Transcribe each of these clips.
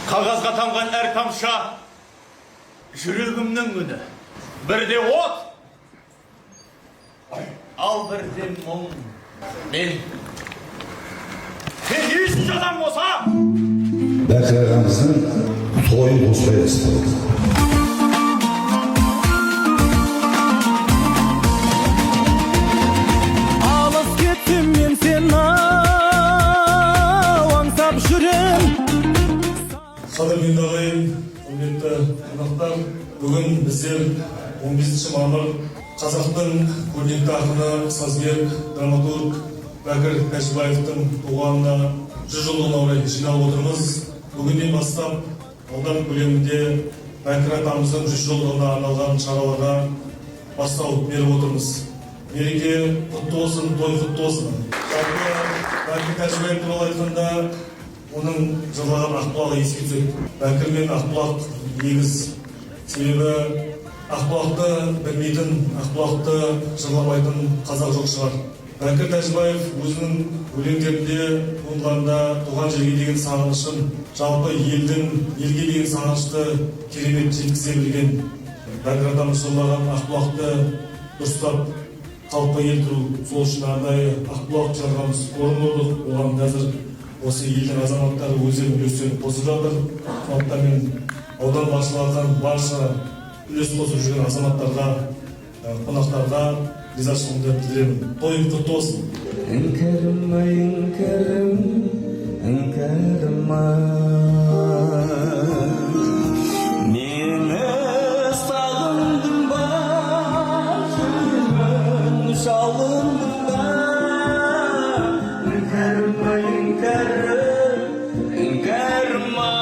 Қағазға тамған әр тамшы жүрегімнің үні. Бірде от, ал бірде мұң. Мен не үшін жазам болса? Бәкір ағамыздың тойын қоспай басталды. Алыс кеттім мен сені аңсап жүрем. Қадірменді ағайын, құрметті қонақтар, бүгін біздер 15 мамыр қазақтың көрнекті ақыны, сазгер, драматург Бәкір Тәжібаевтың туғанына 100 жылдығына орай жиналып отырмыз. Бүгіннен бастап аудан көлемінде Бәкір атамыздың 100 жылдығына арналған шараларға бастау беріп отырмыз. Мереке құтты болсын, той құтты болсын. Жалпы Бәкір Тәжібаев туралы айтқанда, оның жырлаған Ақбұлағы еске түседі. Бәкір мен Ақбұлақ егіз. Себебі Ақбұлақты білмейтін, Ақбұлақты жырламайтын қазақ жоқ шығар. Бәкір Тәжібаев өзінің өлеңдерінде туындыларында туған жерге деген сағынышын, жалпы елге деген сағынышты керемет жеткізе білген. Бәкір атамыз жырлаған Ақбұлақты дұрыстап қалыпқа келтіру, сол үшін арнайы Ақбұлақ жырлағанымыз орын болдық. Оған қазір осы елдің азаматтары өздерінің үлестерін қосып жатыр. Сондықтан мен аудан басшыларынан барша үлес қосып жүрген азаматтарға, қонақтарға ризашылығымды білдіремін. Той құтты болсын. Іңкәрім ай, іңкәрім, іңкәрім ай. Мені сағындың ба, жүрмін жалындың ба. Іңкәрім ай, іңкәрім, іңкәрім ай.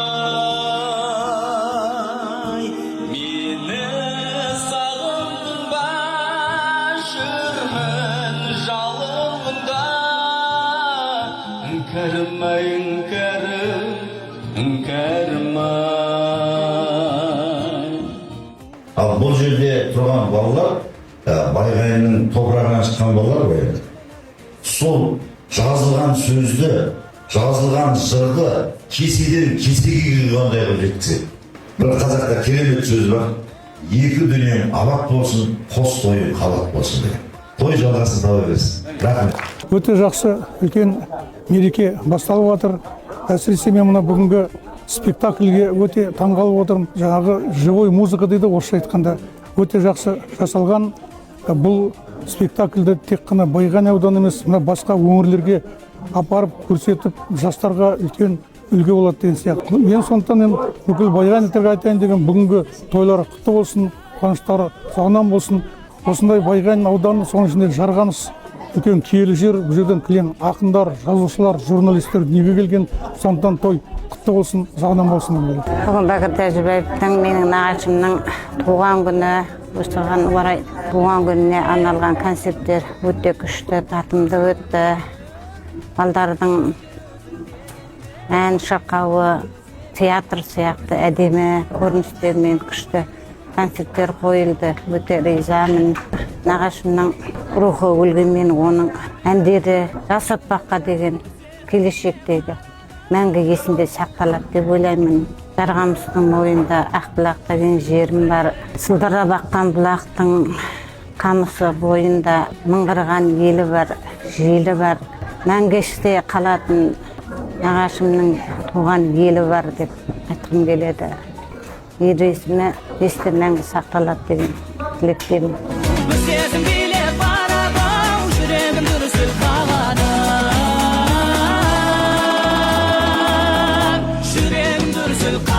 Мені сағындың ба, жүрмін жалындың ба. Іңкәрім ай, іңкәрім, іңкәрім ай. Ал бұл жерде тұрған балалар, Байғайынның топырағынан шыққан балалар ғой. Сол жазылған сөзді, жазылған жырды кеседен кесеге қойғандай қылып жеткізеді. Бір қазақта керемет сөз бар. Екі дүниең абат болсын, қос тойың қалап болсын деген. Той жалғасын таба берсін. Рахмет. Өте жақсы, үлкен мереке басталып жатыр. Әсіресе мен мына бүгінгі спектакльге өте таңғалып отырмын. Жаңағы живой музыка дейді, орысша айтқанда өте жақсы жасалған. Бұл спектакльді тек қана Байғанин ауданы емес, мына басқа өңірлерге апарып көрсетіп, жастарға үлкен үлгі болады деген сияқты. Мен сондықтан бүкіл байғанинтерге айтайын деген, бүгінгі тойлары құтты болсын, қуаныштары соңынан болсын. Осындай Байғанин ауданы, соның ішінде Жарғаныс үлкен киелі жер. Бұл жерден кілең ақындар, жазушылар, журналистер дүниеге келген. Сондықтан той құтты болсын, соңынан болсын. Бүгін Бәкір Тәжібаевтың, менің нағашымның туған күні, осыған орай туған күніне арналған концерттер өте күшті, татымды өтті. Балдардың ән шырқауы, театр сияқты әдемі көріністермен күшті концерттер қойылды. Өте ризамын. Нағашымның рухы өлгенмен оның әндері жас ұрпаққа деген келешектегі мәңгі есінде сақталады деп ойлаймын. Жарғамыстың мойында Ақбұлақ деген жерім бар. Сылдырап аққан бұлақтың қамысы бойында мыңғырған елі бар, желі бар. Мәңгі есте қалатын нағашымның туған елі бар деп айтқым келеді. Ер есімі есте мәңгі сақталады деген тілектемін. Сезім билеп барады, жүрегім дүрсіл қалады. Жүрегім дүрсіл қалады.